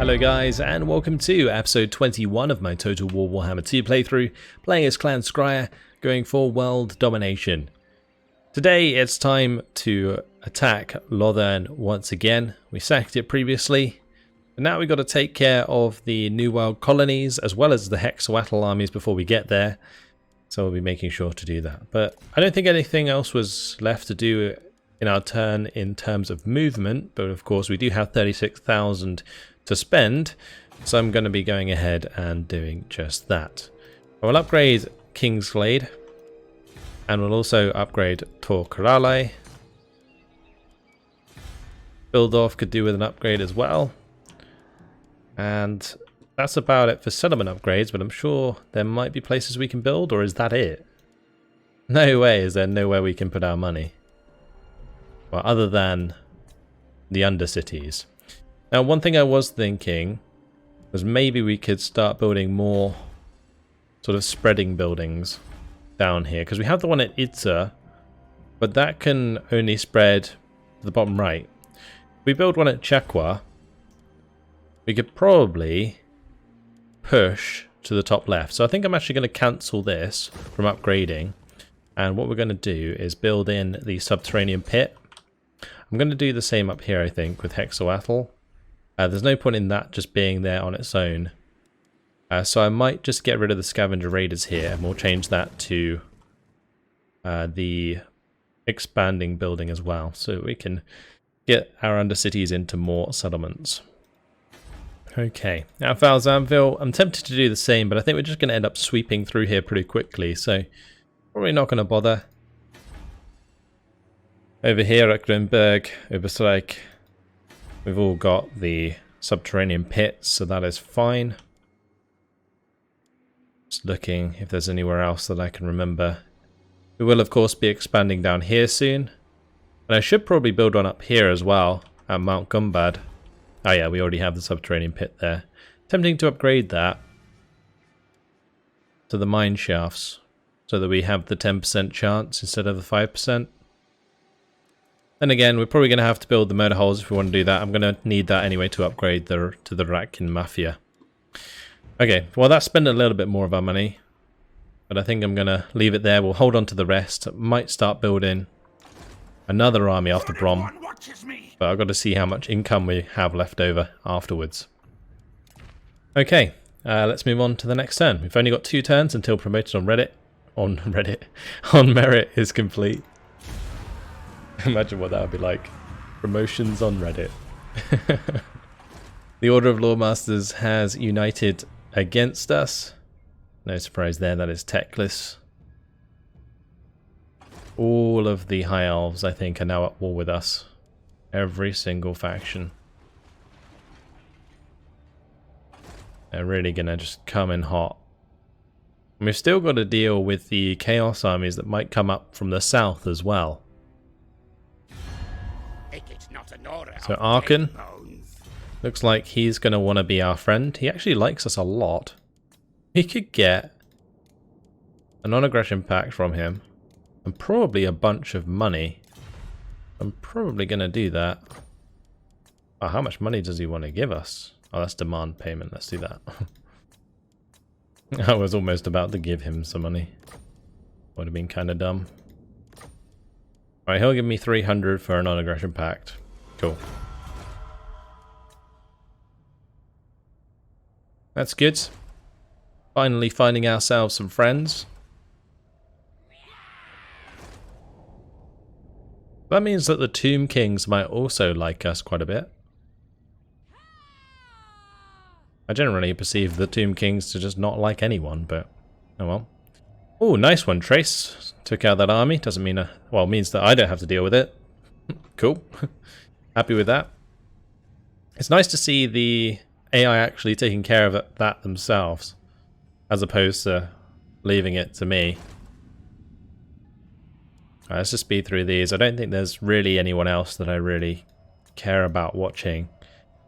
Hello guys, and welcome to episode 21 of my Total War Warhammer 2 playthrough, playing as Clan Skryre, going for world domination. Today it's time to attack Lothern once again. We sacked it previously, and now we've got to take care of the New World colonies as well as the Hexawatl armies before we get there. So we'll be making sure to do that. But I don't think anything else was left to do in our turn in terms of movement, but of course we do have 36,000 to spend, so I'm going to be going ahead and doing just that. I will upgrade Kingsglade, and we'll also upgrade Torkarale. Bildorf could do with an upgrade as well, and that's about it for settlement upgrades, but I'm sure there might be places we can build, or is that it? No way is there nowhere we can put our money. Well, other than the Undercities. Now, one thing I was thinking was maybe we could start building more sort of spreading buildings down here, because we have the one at Itza, but that can only spread to the bottom right. If we build one at Chakwa, we could probably push to the top left. So I think I'm actually going to cancel this from upgrading, and what we're going to do is build in the subterranean pit. I'm going to do the same up here, I think, with Hexawatl. There's no point in that just being there on its own. So I might just get rid of the scavenger raiders here, and we'll change that to the expanding building as well, so we can get our Undercities into more settlements. Okay, now Valzamville, I'm tempted to do the same, but I think we're just going to end up sweeping through here pretty quickly, so probably not going to bother. Over here at Grimberg, Oberstreich, we've all got the subterranean pits, so that is fine. Just looking if there's anywhere else that I can remember. We will of course be expanding down here soon. And I should probably build one up here as well, at Mount Gumbad. Oh yeah, we already have the subterranean pit there. Tempting to upgrade that to the mine shafts, so that we have the 10% chance instead of the 5%. And again, we're probably going to have to build the motor holes if we want to do that. I'm going to need that anyway to upgrade to the Ratkin Mafia. Okay, well that spent a little bit more of our money, but I think I'm going to leave it there. We'll hold on to the rest. Might start building another army after Brom, but I've got to see how much income we have left over afterwards. Okay, let's move on to the next turn. We've only got 2 turns until promoted on merit is complete. Imagine what that would be like. Promotions on Reddit. The Order of Lawmasters has united against us. No surprise there, that is Teclis. All of the High Elves, I think, are now at war with us. Every single faction. They're really going to just come in hot. And we've still got to deal with the Chaos armies that might come up from the south as well. So Arkan, looks like he's going to want to be our friend. He actually likes us a lot. We could get a non-aggression pact from him, and probably a bunch of money. I'm probably going to do that. Oh, how much money does he want to give us? Oh, that's demand payment. Let's do that. I was almost about to give him some money. Would have been kind of dumb. Alright, he'll give me 300 for a non-aggression pact. Cool. That's good. Finally finding ourselves some friends. That means that the Tomb Kings might also like us quite a bit. I generally perceive the Tomb Kings to just not like anyone, but oh well. Oh, nice one, Trace. Took out that army. Doesn't mean well, it means that I don't have to deal with it. Cool. Happy with that. It's nice to see the AI actually taking care of that themselves, as opposed to leaving it to me. Alright, let's just speed through these. I don't think there's really anyone else that I really care about watching.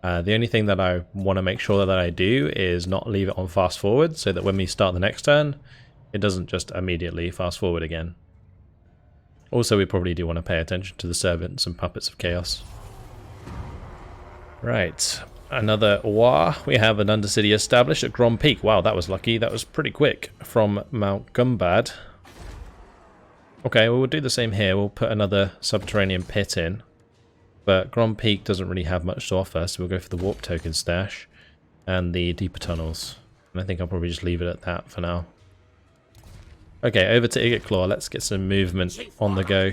The only thing that I want to make sure that I do is not leave it on fast forward, so that when we start the next turn, it doesn't just immediately fast forward again. Also, we probably do want to pay attention to the servants and puppets of chaos. Right. another war. We have an undercity established at Grom Peak. Wow, that was lucky. That was pretty quick from Mount Gumbad. Okay, well, we'll do the same here. We'll put another subterranean pit in. But Grom Peak doesn't really have much to offer, so we'll go for the warp token stash and the deeper tunnels. And I think I'll probably just leave it at that for now. Okay, over to Ikit Claw. Let's get some movement on the go.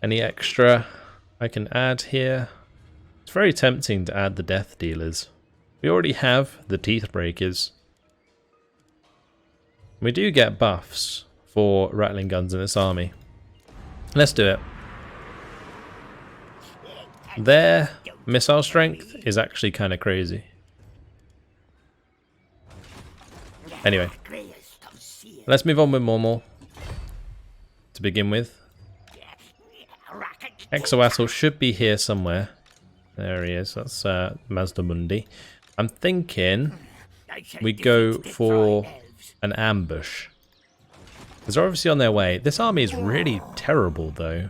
Any extra I can add here? It's very tempting to add the Death Dealers. We already have the Teeth Breakers. We do get buffs for rattling guns in this army. Let's do it. Their missile strength is actually kind of crazy. Anyway, let's move on with Mormor to begin with. Exoassel should be here somewhere. There he is. That's Mazda Mundi. I'm thinking we go for an ambush. Because they're obviously on their way. This army is really terrible, though.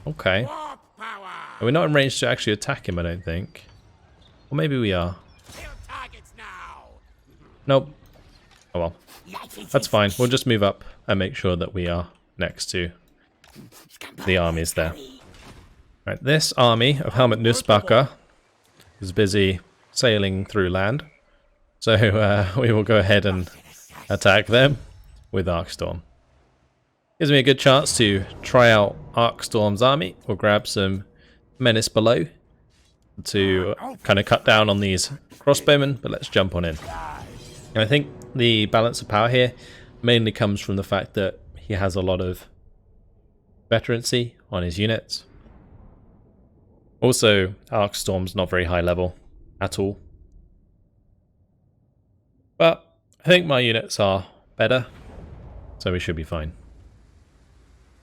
Okay. We're not in range to actually attack him, I don't think. Or maybe we are. Nope. Oh well. That's fine. We'll just move up and make sure that we are next to the armies there. Right, this army of Helmut Nussbacher is busy sailing through land. So we will go ahead and attack them with Arcstorm. Gives me a good chance to try out Arcstorm's army. We'll grab some Menace below to kind of cut down on these crossbowmen, but let's jump on in. And I think the balance of power here mainly comes from the fact that he has a lot of veterancy on his units. Also, Arcstorm's not very high level at all. But I think my units are better, so we should be fine.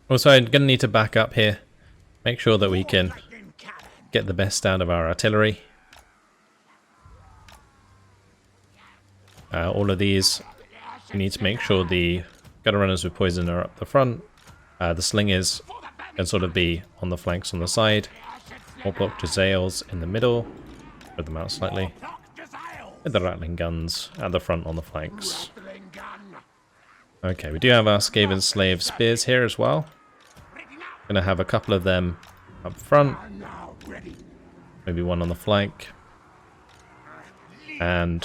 Also, I'm going to need to back up here. Make sure that we can get the best out of our artillery. All of these, we need to make sure the gutter runners with poison are up the front. The slingers can sort of be on the flanks on the side. More block Jezzails in the middle. Spread them out slightly. With the rattling guns at the front on the flanks. Okay, we do have our Skaven Slave Spears here as well. Gonna have a couple of them up front. Maybe one on the flank. And,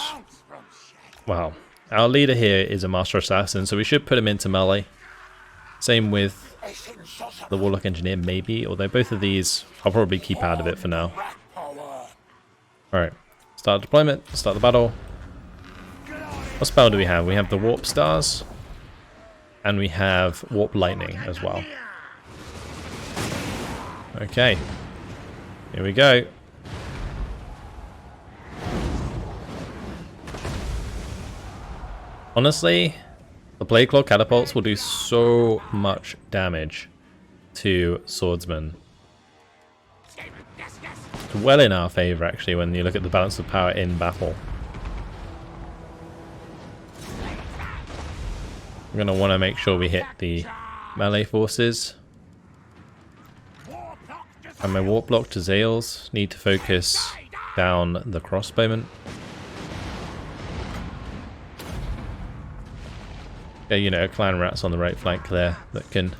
wow. Our leader here is a Master Assassin, so we should put him into melee. Same with the Warlock Engineer, maybe. Although both of these, I'll probably keep out of it for now. Alright. Start deployment. Start the battle. What spell do we have? We have the Warp Stars. And we have Warp Lightning as well. Okay. Here we go. Honestly, the Blade Claw catapults will do so much damage to swordsmen. It's well in our favour, actually, when you look at the balance of power in battle. We're going to want to make sure we hit the melee forces. And my Warp Block to Zales need to focus down the crossbowmen. Yeah, you know, clan rats on the right flank there that can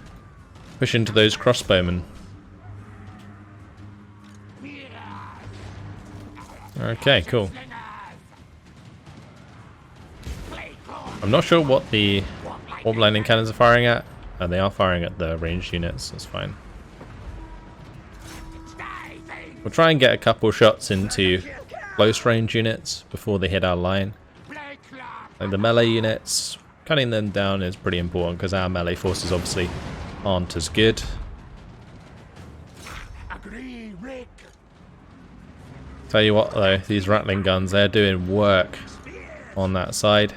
push into those crossbowmen. Okay, cool. I'm not sure what the Warp Lightning cannons are firing at. They are firing at the ranged units, that's fine. We'll try and get a couple shots into close range units before they hit our line. Like the melee units, cutting them down is pretty important because our melee forces obviously aren't as good. Tell you what though, these rattling guns, they're doing work on that side.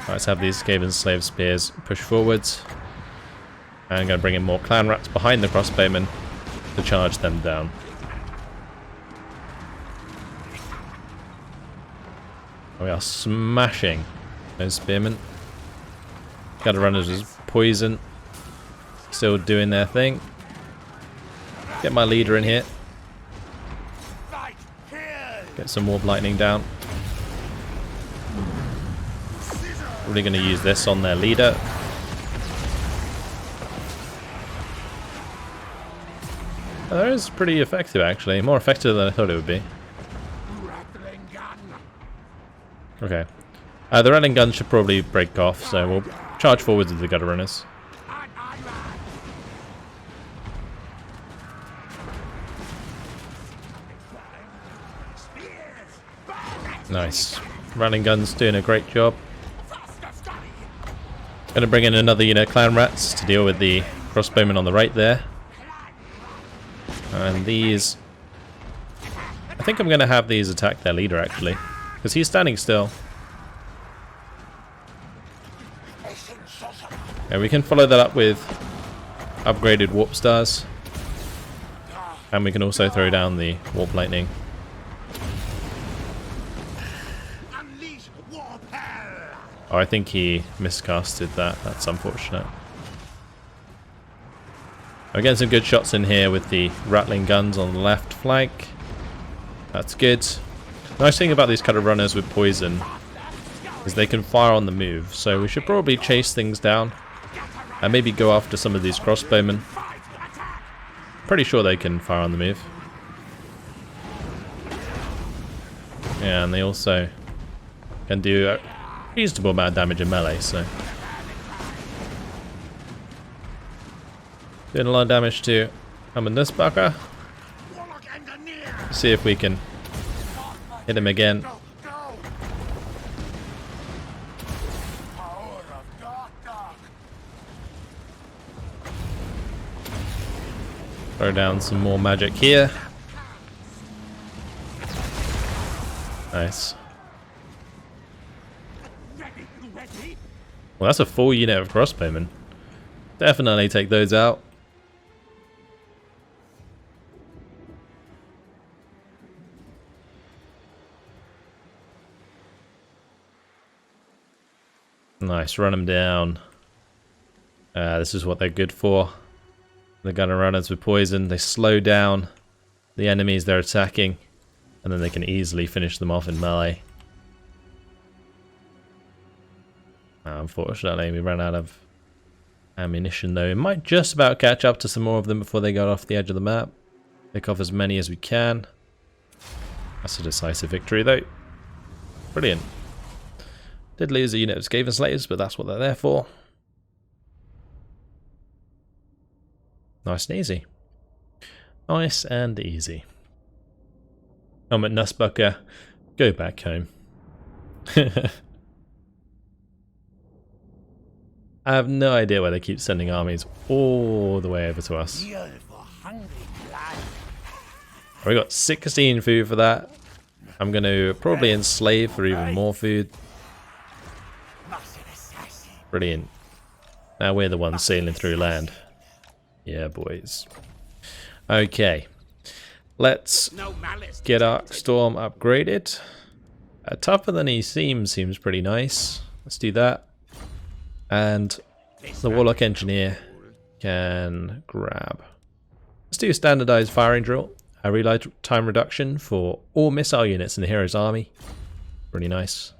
Let's have these Skaven Slave Spears push forwards. And I'm going to bring in more clan rats behind the crossbowmen to charge them down. We are smashing those spearmen. Gutter runners is poison. Still doing their thing. Get my leader in here. Get some warp lightning down. Really going to use this on their leader. Oh, that is pretty effective, actually. More effective than I thought it would be. Okay. The rattling gun should probably break off, so we'll charge forwards with the gutter runners. Nice. Rattling gun's doing a great job. Gonna bring in another unit of clan rats to deal with the crossbowmen on the right there. And these... I think I'm gonna have these attack their leader, actually. Because he's standing still. And we can follow that up with upgraded warp stars. And we can also throw down the warp lightning. Oh, I think he miscasted that. That's unfortunate. I'm getting some good shots in here with the rattling guns on the left flank. That's good. The nice thing about these cutter runners with poison is they can fire on the move. So we should probably chase things down and maybe go after some of these crossbowmen. Pretty sure they can fire on the move. Yeah, and they also can do a reasonable amount of damage in melee, so. Doing a lot of damage to Nussbacher. See if we can hit him again. Throw down some more magic here. Nice. Well, that's a full unit of crossbowmen. Definitely take those out. Nice, run them down. This is what they're good for. The gunner runners with poison, they slow down the enemies they're attacking, and then they can easily finish them off in melee. Unfortunately, we ran out of ammunition though. It might just about catch up to some more of them before they got off the edge of the map. Pick off as many as we can. That's a decisive victory though. Brilliant. Did lose a unit of Skaven Slayers, but that's what they're there for. Nice and easy. Nice and easy. I'm at Nussbacher. Go back home. I have no idea why they keep sending armies all the way over to us. We got 16 food for that. I'm going to probably enslave for even more food. Brilliant. Now we're the ones sailing through land. Yeah, boys. Okay. Let's get Arcstorm upgraded. Tougher than he seems pretty nice. Let's do that. And the Warlock Engineer can grab. Let's do a standardized firing drill. A reload time reduction for all missile units in the hero's army. Really nice.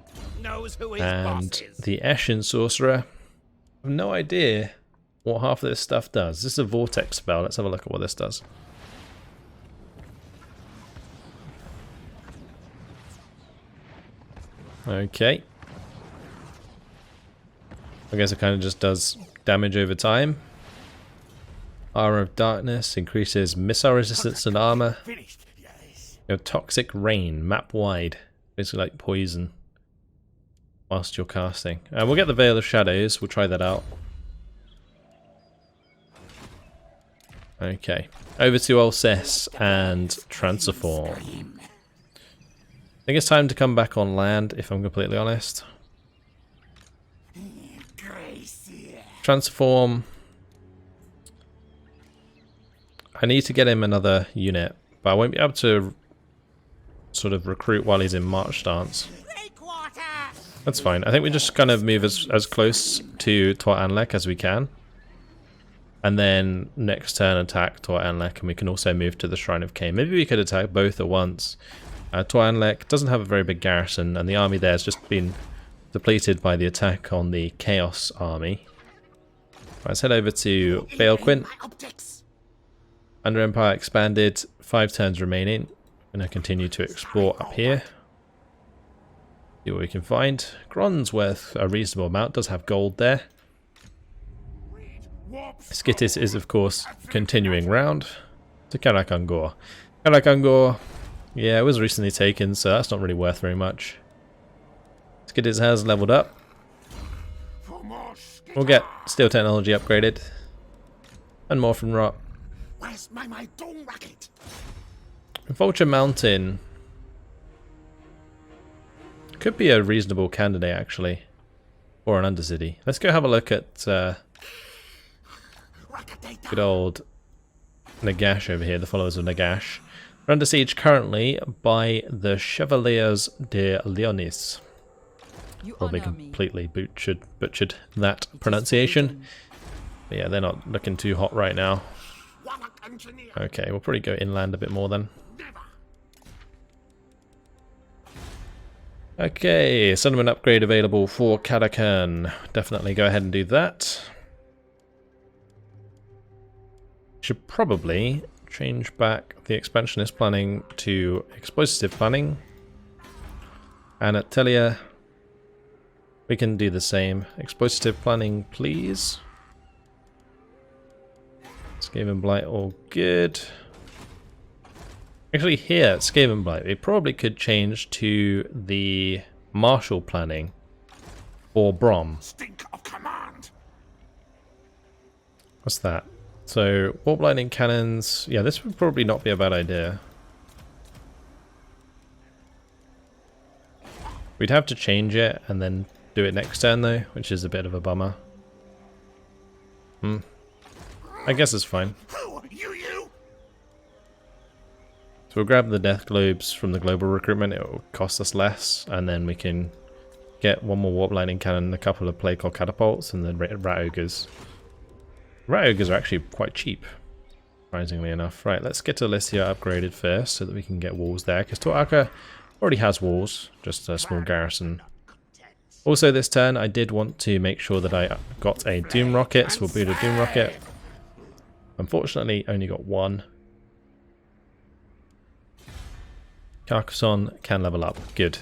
And the Eshin Sorcerer. I have no idea what half of this stuff does. This is a vortex spell. Let's have a look at what this does. Okay. I guess it kind of just does damage over time. Armor of Darkness increases missile resistance and armor. You have Toxic Rain, map wide. Basically like poison whilst you're casting. We'll get the Veil of Shadows. We'll try that out. Okay. Over to Alceste and Transform. I think it's time to come back on land, if I'm completely honest. Transform. I need to get him another unit, but I won't be able to sort of recruit while he's in march stance. That's fine. I think we just kind of move as close to Tuat Anlek as we can. And then next turn attack Tor Anlek, and we can also move to the Shrine of Khaine. Maybe we could attack both at once. Tor Anlek doesn't have a very big garrison, and the army there has just been depleted by the attack on the Chaos army. Let's head over to Balequin. Under Empire expanded, 5 turns remaining. I'm going to continue to explore up here. See what we can find. Gron's worth a reasonable amount, does have gold there. Skittis is, of course, continuing round to Karak Ungor. Karak Ungor, yeah, it was recently taken, so that's not really worth very much. Skittis has leveled up. We'll get steel technology upgraded. And more from Rot. Where's my dome rocket? Vulture Mountain could be a reasonable candidate, actually. Or an Undercity. Let's go have a look at good old Nagash over here, the followers of Nagash. We're under siege currently by the Chevaliers de Leonis. Probably completely butchered that pronunciation. But yeah, they're not looking too hot right now. Okay, we'll probably go inland a bit more then. Okay, settlement upgrade available for Karakan. Definitely go ahead and do that. Should probably change back the expansionist planning to explosive planning. And at Telia, we can do the same. Explosive planning, please. Skaven Blight, all good. Actually, here at Skaven Blight, we probably could change to the martial planning for Brom. Stink of command. What's that? So, warp lightning cannons. Yeah, this would probably not be a bad idea. We'd have to change it and then do it next turn though, which is a bit of a bummer. I guess it's fine. You. So we'll grab the death globes from the global recruitment. It will cost us less, and then we can get one more warp lightning cannon, a couple of plague called catapults, and then rat ogres. Rat ogres are actually quite cheap, surprisingly enough. Right, let's get Alicia upgraded first so that we can get walls there, because Toraka already has walls, just a small garrison. Also this turn I did want to make sure that I got a Doom Rocket, so we'll boot a Doom Rocket. Unfortunately only got one. Carcassonne can level up, good.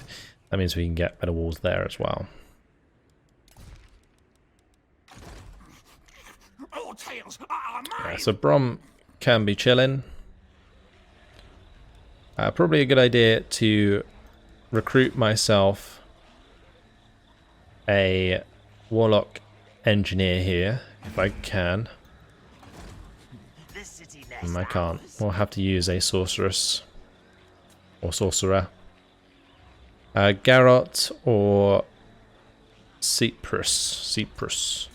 That means we can get better walls there as well. Yeah, so Brom can be chilling. Probably a good idea to recruit myself a Warlock Engineer here, if I can. I can't. We'll have to use a Sorceress. Or Sorcerer. Garrot or Cyprus. Cyprus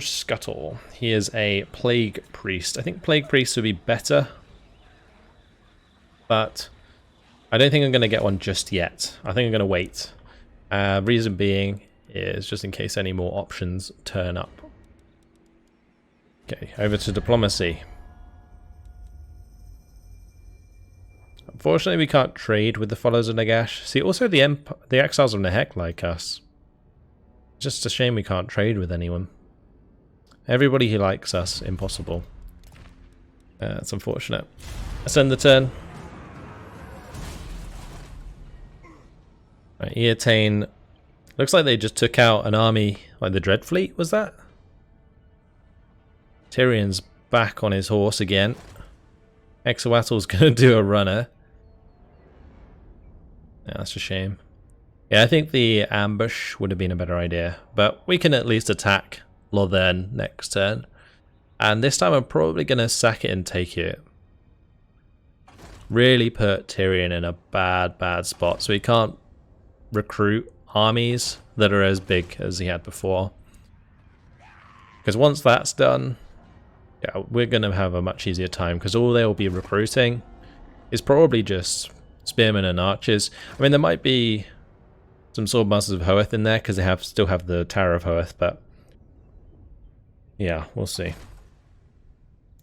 Scuttle. He is a Plague Priest. I think Plague Priest would be better. But I don't think I'm going to get one just yet. I think I'm going to wait. Reason being is just in case any more options turn up. Okay, over to Diplomacy. Unfortunately, we can't trade with the followers of Nagash. See, also the Exiles of Nehek like us. Just a shame we can't trade with anyone. Everybody who likes us, impossible. That's unfortunate. Let's end the turn. Right, Eotane. Looks like they just took out an army, like the Dread Fleet, was that? Tyrion's back on his horse again. Exoatl's gonna do a runner. Yeah, that's a shame. Yeah, I think the ambush would have been a better idea. But we can at least attack Lothern next turn. And this time I'm probably going to sack it and take it. Really put Tyrion in a bad spot. So he can't recruit armies that are as big as he had before. Because once that's done, yeah, we're going to have a much easier time. Because all they'll be recruiting is probably just spearmen and archers. I mean, there might be some Swordmasters of Hoeth in there because they still have the Tower of Hoeth, but Yeah, we'll see.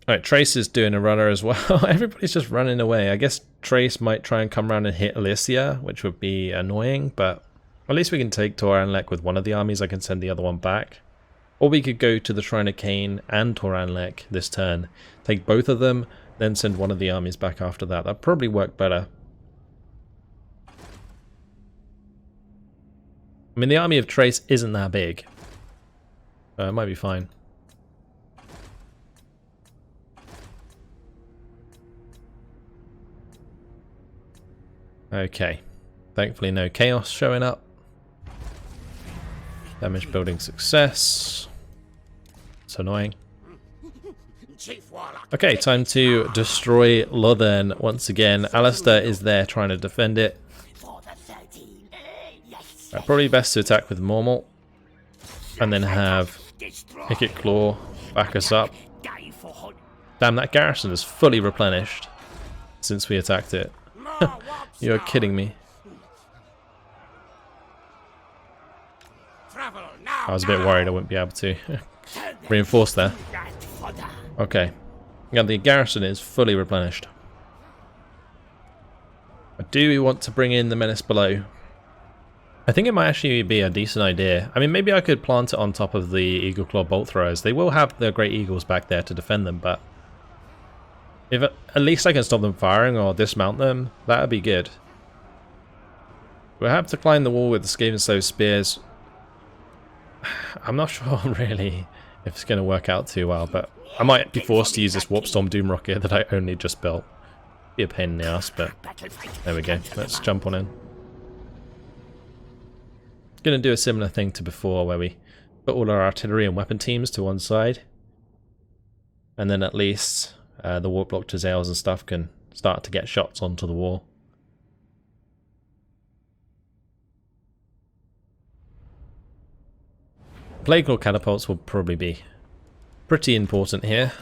Alright, Trace is doing a runner as well. Everybody's just running away. I guess Trace might try and come around and hit Alicia, which would be annoying, but at least we can take Toranlek with one of the armies. I can send the other one back. Or we could go to the Shrine of Khaine and Toranlek this turn. Take both of them, then send one of the armies back after that. That'd probably work better. I mean, the army of Trace isn't that big. It might be fine. Okay. Thankfully no chaos showing up. Damage building success. It's annoying. Okay, time to destroy Lothern once again. Alistair is there trying to defend it. Probably best to attack with normal. And then have Ikit Claw back us up. Damn, that garrison is fully replenished since we attacked it. You're kidding me. I was a bit worried I wouldn't be able to reinforce there. Okay. Yeah, the garrison is fully replenished. Do we want to bring in the menace below? I think it might actually be a decent idea. I mean, maybe I could plant it on top of the Eagle Claw bolt throwers. They will have their great eagles back there to defend them, but if at least I can stop them firing or dismount them, that would be good. We'll have to climb the wall with the Skaven Slow spears. I'm not sure really if it's going to work out too well, but I might be forced to use this Warp Storm Doom Rocket that I only just built. Be a pain in the ass, but there we go. Let's jump on in. Going to do a similar thing to before, where we put all our artillery and weapon teams to one side, and then at least the Warp Block Tazales and stuff can start to get shots onto the wall. Plague Claw catapults will probably be pretty important here.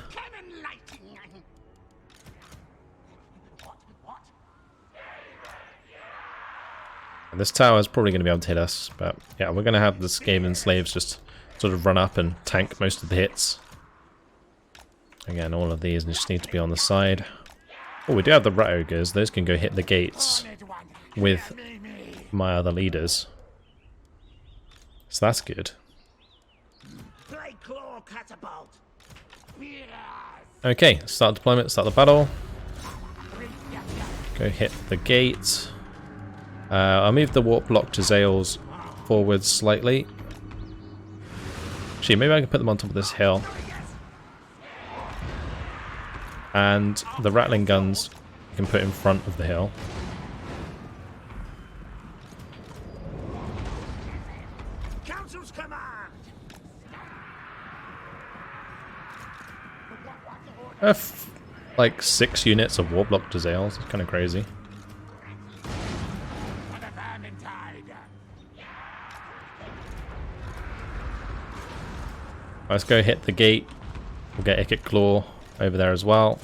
And this tower is probably going to be able to hit us, but yeah, we're going to have the Skaven slaves just sort of run up and tank most of the hits. Again, all of these just need to be on the side. Oh, we do have the Rat Ogres. Those can go hit the gates with my other leaders. So that's good. Okay, start deployment, start the battle. Go hit the gate. I'll move the Warp Block Tazales forward slightly. Actually, maybe I can put them on top of this hill. And the Rattling Guns you can put in front of the hill. Like 6 units of Warp Block Tazales. It's kind of crazy. Let's go hit the gate. We'll get Ikit Claw over there as well.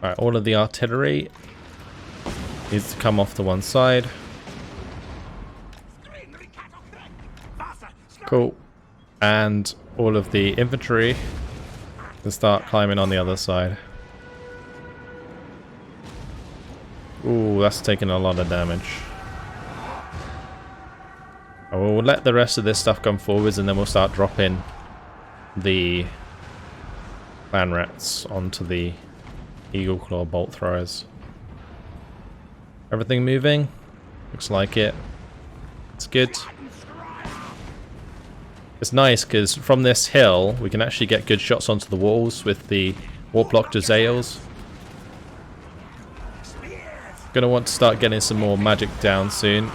Alright, all of the artillery needs to come off to one side. Cool. And all of the infantry can start climbing on the other side. Ooh, that's taking a lot of damage. We'll let the rest of this stuff come forwards and then we'll start dropping the clan rats onto the Eagle Claw bolt throwers. Everything moving? Looks like it. It's good. It's nice because from this hill we can actually get good shots onto the walls with the Warp Block Tazales. Gonna want to start getting some more magic down soon.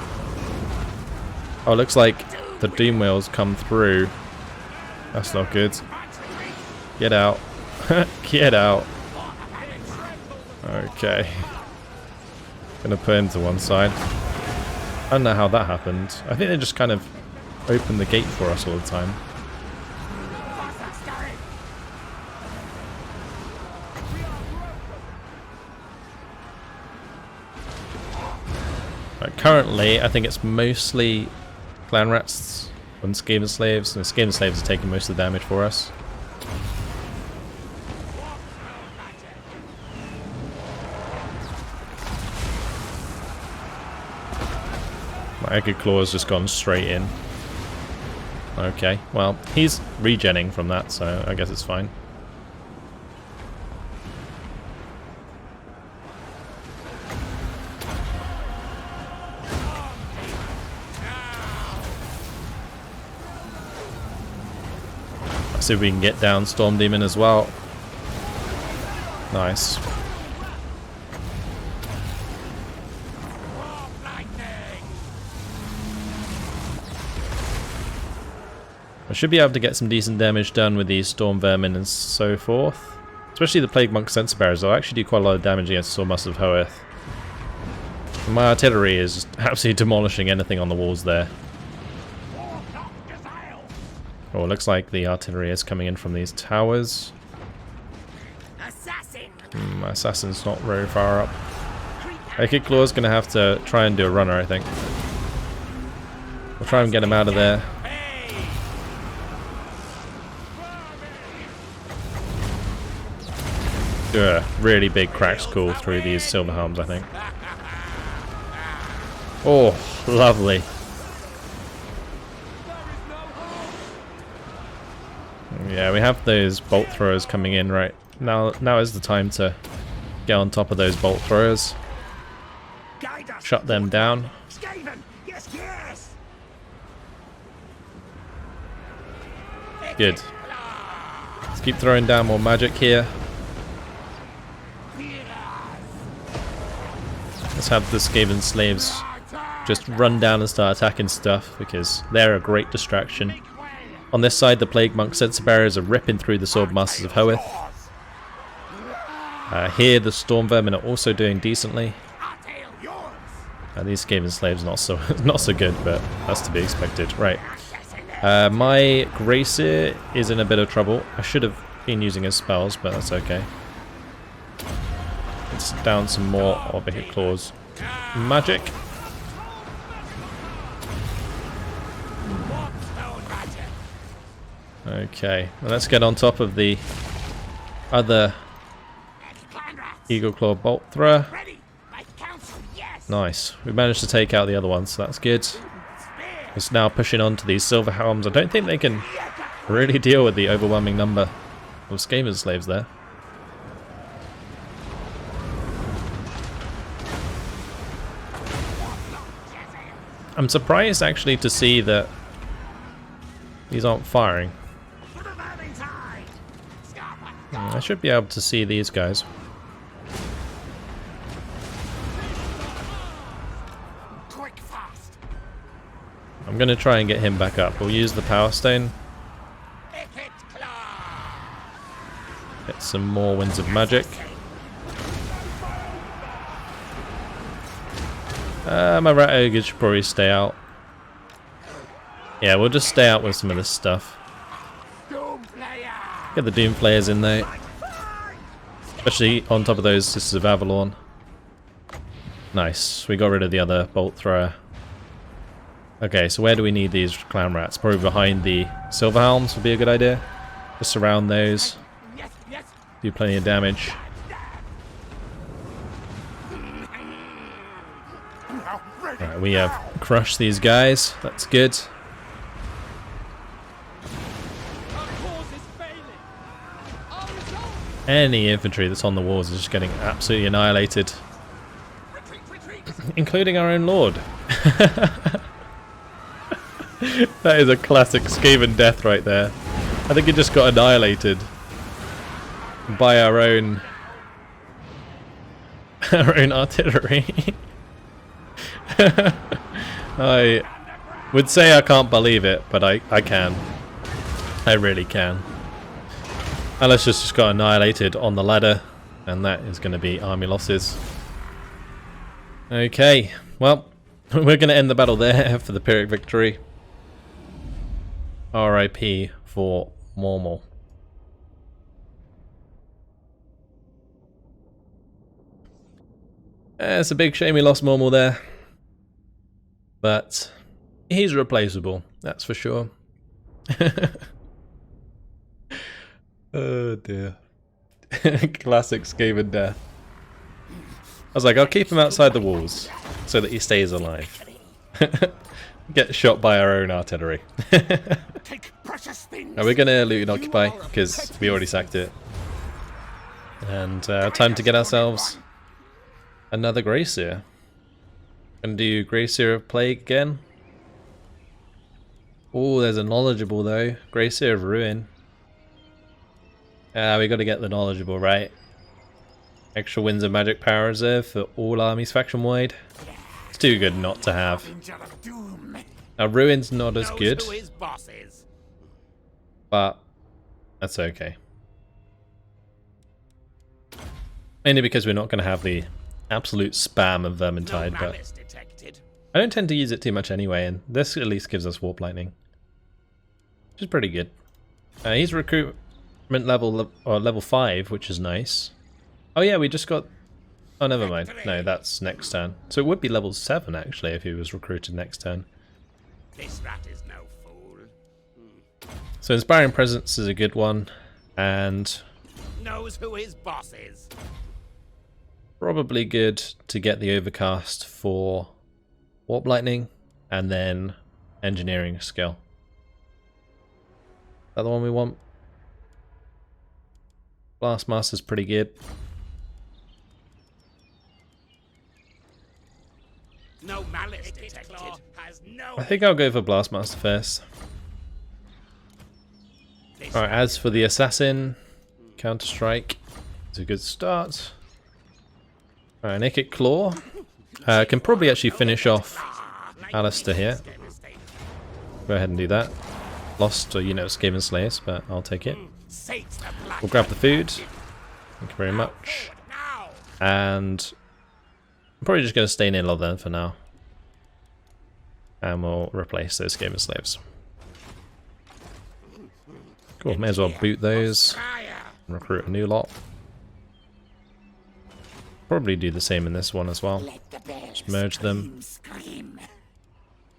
Oh, looks like the Doom Wheels come through. That's not good. Get out. Get out. Okay. Gonna put him to one side. I don't know how that happened. I think they just kind of opened the gate for us all the time. Right, currently, I think it's mostly clan rats and Skaven slaves, and the Skaven slaves are taking most of the damage for us. My Ikit Claw has just gone straight in. Okay, well, he's regenning from that, so I guess it's fine. Let's see if we can get down Storm Demon as well. Nice. I should be able to get some decent damage done with these Storm Vermin and so forth. Especially the Plague Monk Sensor Bearers. They'll actually do quite a lot of damage against Storm Muscles of Hoeth. And my artillery is just absolutely demolishing anything on the walls there. Oh, it looks like the artillery is coming in from these towers. My assassin's not very far up. Ikit Claw is going to have to try and do a runner, I think. We'll try and get him out of there. Really big cracks cool through these silver helms, I think. Oh, lovely. Yeah, we have those bolt throwers coming in right now. Now is the time to get on top of those bolt throwers. Shut them down. Good. Let's keep throwing down more magic here. Let's have the Skaven slaves just run down and start attacking stuff, because they're a great distraction. On this side, the Plague Monk Sensor Bearers are ripping through the Sword Masters of Hoeth. Here, the Storm Vermin are also doing decently. These Skaven slaves not so good, but that's to be expected. Right. My Gracer is in a bit of trouble. I should have been using his spells, but that's okay. Let's down some more of Ikit Claw's magic. Okay, well, let's get on top of the other Eagle Claw Bolt Thrower. Nice. We managed to take out the other one, so that's good. It's now pushing on to these Silver Helms. I don't think they can really deal with the overwhelming number of Skaven slaves there. I'm surprised actually to see that these aren't firing. I should be able to see these guys. I'm going to try and get him back up. We'll use the Power Stone. Get some more Winds of Magic. My Rat Ogre should probably stay out. Yeah, we'll just stay out with some of this stuff. Get the Doom Players in there. Especially on top of those Sisters of Avalon. Nice. We got rid of the other Bolt Thrower. Okay, so where do we need these Clan Rats? Probably behind the Silver Helms would be a good idea. Just surround those. Do plenty of damage. Right, we have crushed these guys. That's good. Any infantry that's on the walls is just getting absolutely annihilated. Including our own Lord. That is a classic Skaven death right there. I think it just got annihilated by our own artillery. I would say I can't believe it, but I can. I really can. Alice just got annihilated on the ladder, and that is going to be army losses. Okay, well, we're going to end the battle there for the Pyrrhic victory. RIP for Mormal. It's a big shame we lost Mormal there. But he's replaceable, that's for sure. Oh dear. Classic Skaven death. I was like, I'll keep him outside the walls so that he stays alive. Get shot by our own artillery. Take precious things. Now we're gonna loot and occupy because we already sacked it. And time to get ourselves another Greyseer. Gonna do Greyseer of Plague again. Oh, there's a knowledgeable though. Greyseer of Ruin. We gotta get the knowledgeable, right? Extra Winds of Magic Power Reserve for all armies faction wide. It's too good not to have. Now Ruin's not as good, but that's okay. Mainly because we're not going to have the absolute spam of Vermintide, but I don't tend to use it too much anyway, and this at least gives us Warp Lightning, which is pretty good. He's recruitment level 5, which is nice. Oh yeah, we just got... Oh, never mind. No, that's next turn. So it would be level 7 actually if he was recruited next turn. This rat is no fool. So Inspiring Presence is a good one, and Knows who his boss is. probably good to get the Overcast for Warp Lightning, and then Engineering skill. Is that the one we want? Blastmaster's pretty good. No malice detected. Has no. I think I'll go for Blastmaster first. Alright, as for the Assassin, Counter-Strike is a good start. Alright, Ikit Claw. Can probably actually finish off Alistair here. Go ahead and do that. Lost, or Skaven Slayers, but I'll take it. We'll grab the food. Thank you very much. And I'm probably just going to stay near Lothern for now. And we'll replace those Skaven Slaves. Cool, may as well boot those. And recruit a new lot. Probably do the same in this one as well. Just merge them.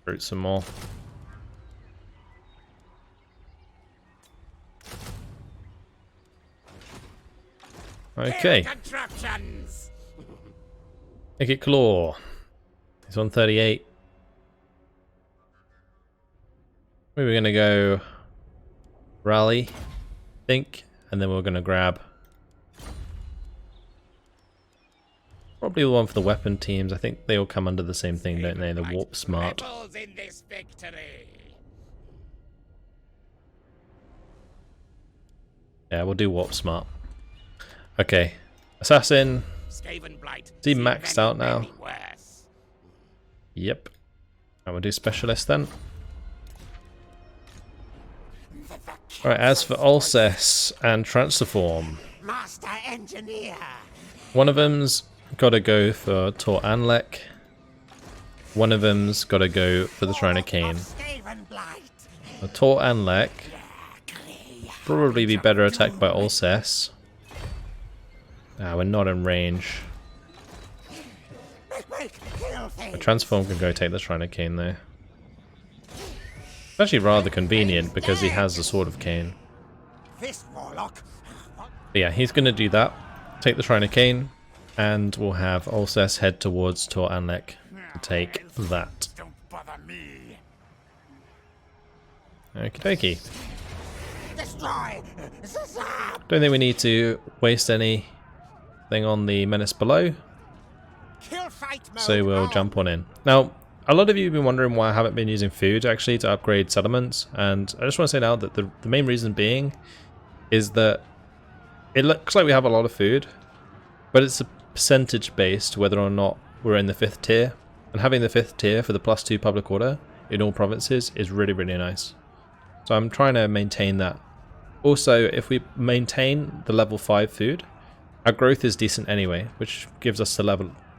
Recruit some more. Okay. Ikit Claw. He's on 38. We were going to go Rally, I think, and then we're going to grab probably the one for the weapon teams. I think they all come under the same thing, don't they? The Warp Smart. Yeah, we'll do Warp Smart. Okay, Assassin. Is he maxed out now? Yep. And we'll do Specialist then. Alright, as for Alcest and Transform, Master Engineer. one of them's got to go for Tor Anlek. One of them's got to go for the Shrine of Khaine. Tor Anlek probably be better attacked by Alcest. We're not in range. A Transform can go take the Shrine of Khaine there. It's actually rather convenient because he has the Sword of Khaine. But yeah, he's going to do that. Take the Shrine of Khaine, and we'll have Alcest head towards Tor Anlek to take that. Okie dokie. Don't think we need to waste anything on the Menace below, so we'll jump on in. Now, a lot of you have been wondering why I haven't been using food actually to upgrade settlements, and I just want to say now that the main reason being is that it looks like we have a lot of food, but it's a percentage based whether or not we're in the 5th tier, and having the 5th tier for the +2 public order in all provinces is really, really nice. So I'm trying to maintain that. Also, if we maintain the level 5 food, our growth is decent anyway, which gives us the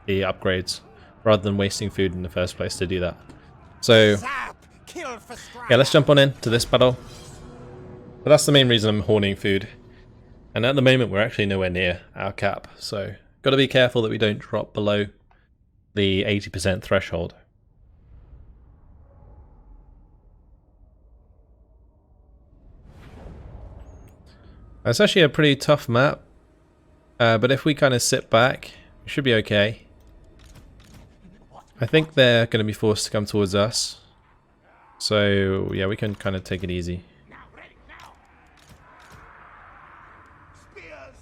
upgrades rather than wasting food in the first place to do that. So yeah, let's jump on into this battle. But that's the main reason I'm hoarding food. And at the moment we're actually nowhere near our cap, so got to be careful that we don't drop below the 80% threshold. It's actually a pretty tough map, but if we kind of sit back, we should be okay. I think they're going to be forced to come towards us. So, yeah, we can kind of take it easy. Now, ready, now. Spears.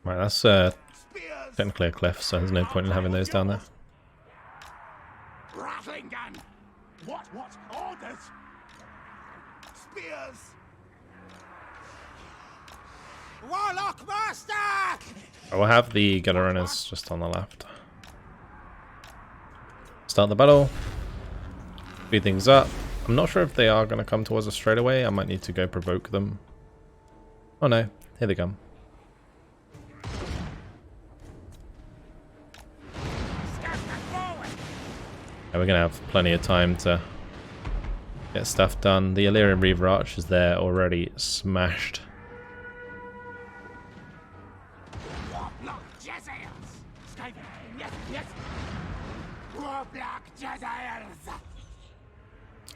Right, that's technically a cliff, so there's no point in having those down there. Rattling gun. What orders? Spears. Warlock master. I will have the gunner runners just on the left. Start the battle. Speed things up. I'm not sure if they are going to come towards us straight away. I might need to go provoke them. Oh no, here they come. And we're going to have plenty of time to get stuff done. The Illyrian Reaver Arch is there already smashed.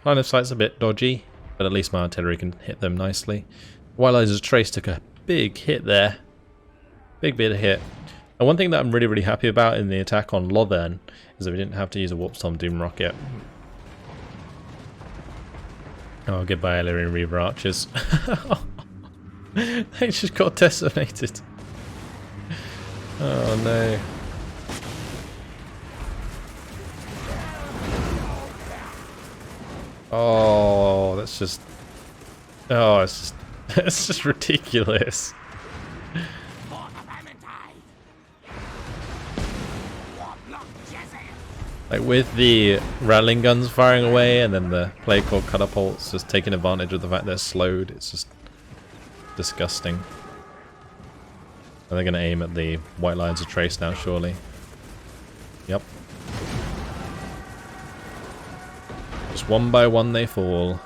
Line of sight's a bit dodgy, but at least my artillery can hit them nicely. White Lions Trace took a big hit there. Big bit of hit. And one thing that I'm really happy about in the attack on Lothern is that we didn't have to use a Warp Storm Doom Rocket. Oh, goodbye Illyrian Reaver Archers. They just got decimated. Oh no. Oh, that's just... Oh, it's just... It's just ridiculous. Like with the rattling guns firing away and then the Plague Core catapults just taking advantage of the fact they're slowed, it's just disgusting. Are they going to aim at the White Lions of Trace now, surely? Yep. Just one by one they fall.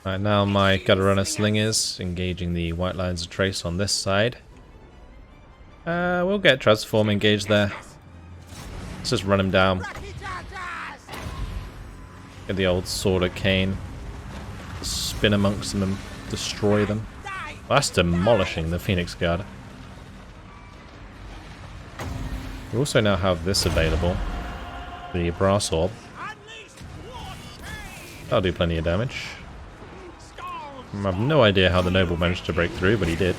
Right, now my Gutter Runner Slingers engaging the White Lions of Trace on this side. We'll get Transform engaged there. Let's just run him down. Get the old Sword of Khaine. Spin amongst them and destroy them. Well, that's demolishing the Phoenix Guard. We also now have this available. The Brass Orb. That'll do plenty of damage. I have no idea how the Noble managed to break through, but he did.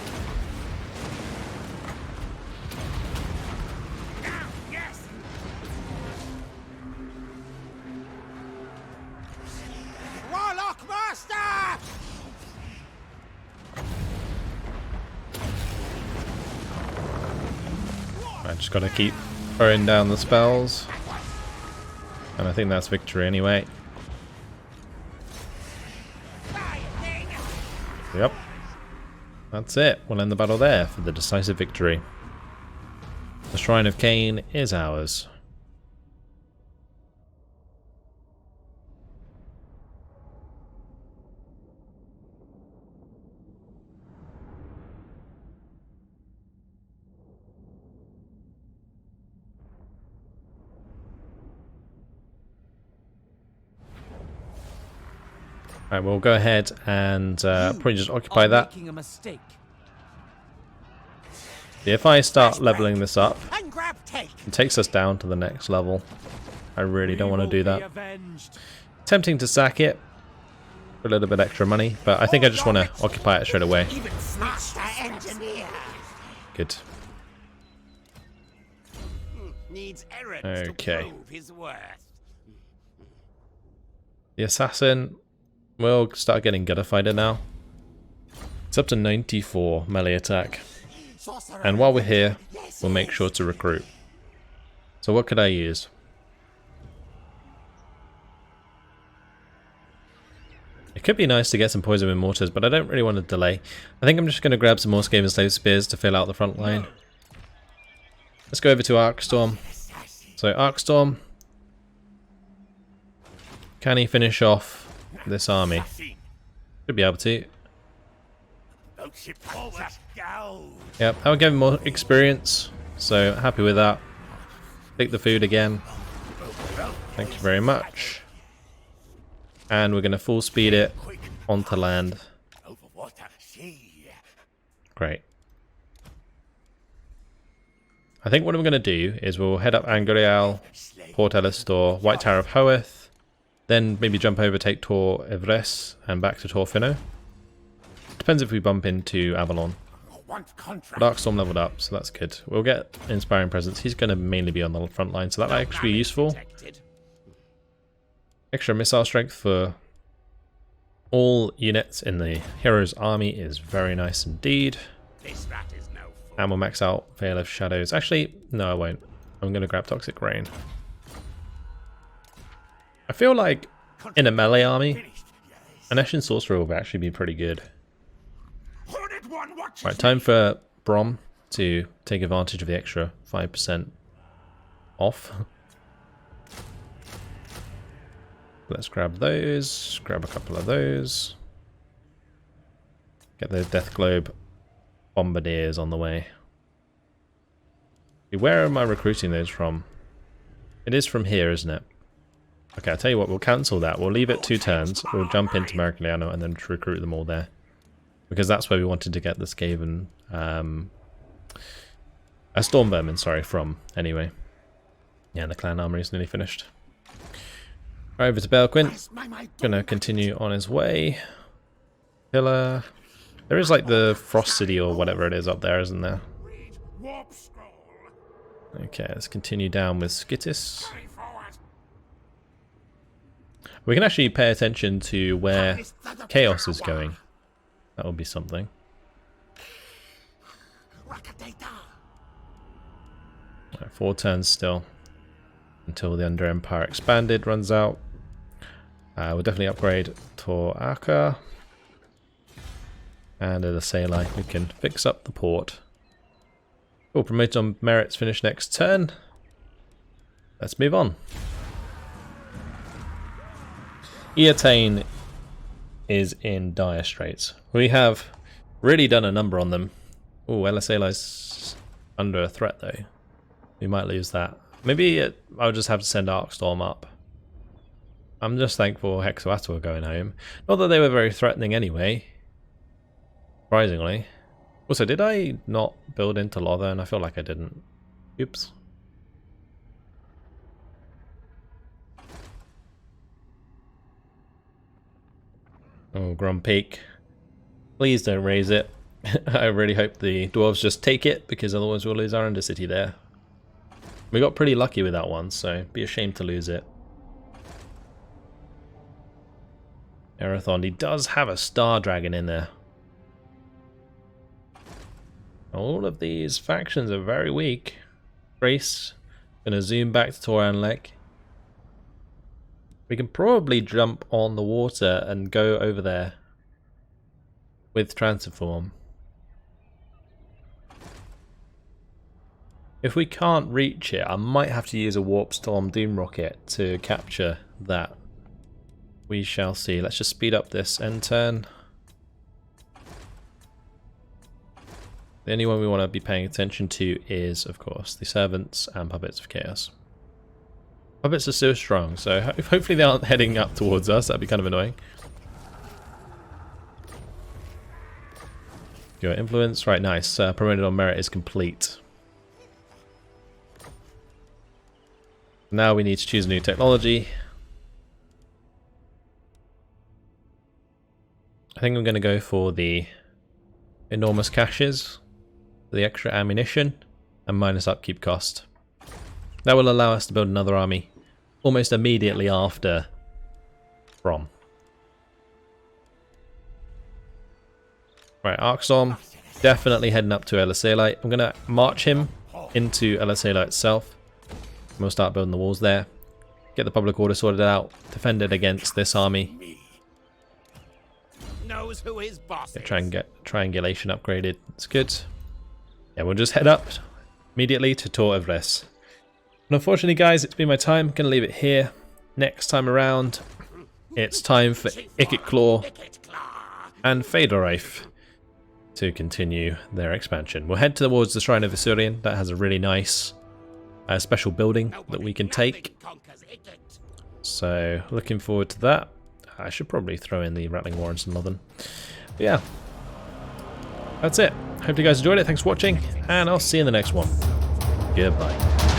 Warlock master! I just gotta keep throwing down the spells. And I think that's victory anyway. Yep. That's it. We'll end the battle there for the decisive victory. The Shrine of Khaine is ours. Right, we'll go ahead and probably just occupy that. If I start leveling this up, it takes us down to the next level. I really don't want to do that. Tempting to sack it for a little bit extra money, but I think I just want to occupy it straight away. Good. Okay. The assassin. We'll start getting Gutter Fighter now. It's up to 94 melee attack. And while we're here, we'll make sure to recruit. So what could I use? It could be nice to get some poison with mortars, but I don't really want to delay. I think I'm just going to grab some more Skaven Slave Spears to fill out the front line. Let's go over to Arcstorm. So Arcstorm. Can he finish off this army? Should be able to. Yep, I'll give him more experience, so happy with that. Take the food again. Thank you very much. And we're going to full speed it onto land. Great. I think what I'm going to do is we'll head up Angrial, Port Elistor, White Tower of Hoeth, then maybe jump over, take Tor Evres, and back to Tor Finno. Depends if we bump into Avalon. Darkstorm leveled up, so that's good. We'll get Inspiring Presence. He's going to mainly be on the front line, so that'll actually be useful. Extra missile strength for all units in the hero's army is very nice indeed. And we'll max out Veil of Shadows. Actually, no I won't. I'm going to grab Toxic Rain. I feel like in a melee army, an Eshin Sorcerer will actually be pretty good. Right, time for Brom to take advantage of the extra 5% off. Let's grab those, grab a couple of those. Get the Death Globe Bombardiers on the way. Where am I recruiting those from? It is from here, isn't it? Okay, I'll tell you what, we'll cancel that. We'll leave it 2 turns. We'll jump into Meragliano and then recruit them all there. Because that's where we wanted to get the Skaven... a Storm Vermin, sorry, from, anyway. Yeah, the clan armory is nearly finished. Right, over to Belquin. Gonna continue on his way. Pillar. There is like the Frost City or whatever it is up there, isn't there? Okay, let's continue down with Skytis. We can actually pay attention to where Chaos is going. That will be something. Right, 4 turns still. Until the Under Empire Expanded runs out. We'll definitely upgrade Tor Aka. And at the Sailor, we can fix up the port. Cool, promoted on merits, finish next turn. Let's move on. Eotane is in dire straits. We have really done a number on them. Oh, LSA's under a threat though. We might lose that. Maybe I'll just have to send Arcstorm up. I'm just thankful Hexoatl are going home. Not that they were very threatening anyway. Surprisingly. Also, did I not build into Lothern? I feel like I didn't. Oops. Oh, Grom Peak. Please don't raise it. I really hope the dwarves just take it, because otherwise we'll lose our Undercity there. We got pretty lucky with that one, so it'd be a shame to lose it. Erathon, he does have a Star Dragon in there. All of these factions are very weak. Trace, gonna zoom back to Toranlek. We can probably jump on the water and go over there with Transform. If we can't reach it, I might have to use a Warp Storm Doom Rocket to capture that. We shall see. Let's just speed up this end turn. The only one we want to be paying attention to is, of course, the Servants and Puppets of Chaos. Puppets are so strong, so hopefully they aren't heading up towards us. That'd be kind of annoying. Your influence, right, nice. Promoted on merit is complete. Now we need to choose a new technology. I think I'm going to go for the enormous caches, the extra ammunition, and minus upkeep cost. That will allow us to build another army almost immediately after Brom. Right, Arcstorm, definitely heading up to Elisala. I'm going to march him into Elisala itself. We'll start building the walls there. Get the public order sorted out. Defend it against this army. Knows who his boss is. Try and get triangulation upgraded. It's good. Yeah, we'll just head up immediately to Tor Evres. And unfortunately, guys, it's been my time. I'm going to leave it here. Next time around, it's time for Ikit Claw and Fedorif. to continue their expansion. We'll head towards the Shrine of Isurian. That has a really nice special building that we can take. So looking forward to that. I should probably throw in the Rattling Warrens and Lothern. But yeah, that's it. Hope you guys enjoyed it. Thanks for watching, and I'll see you in the next one. Goodbye.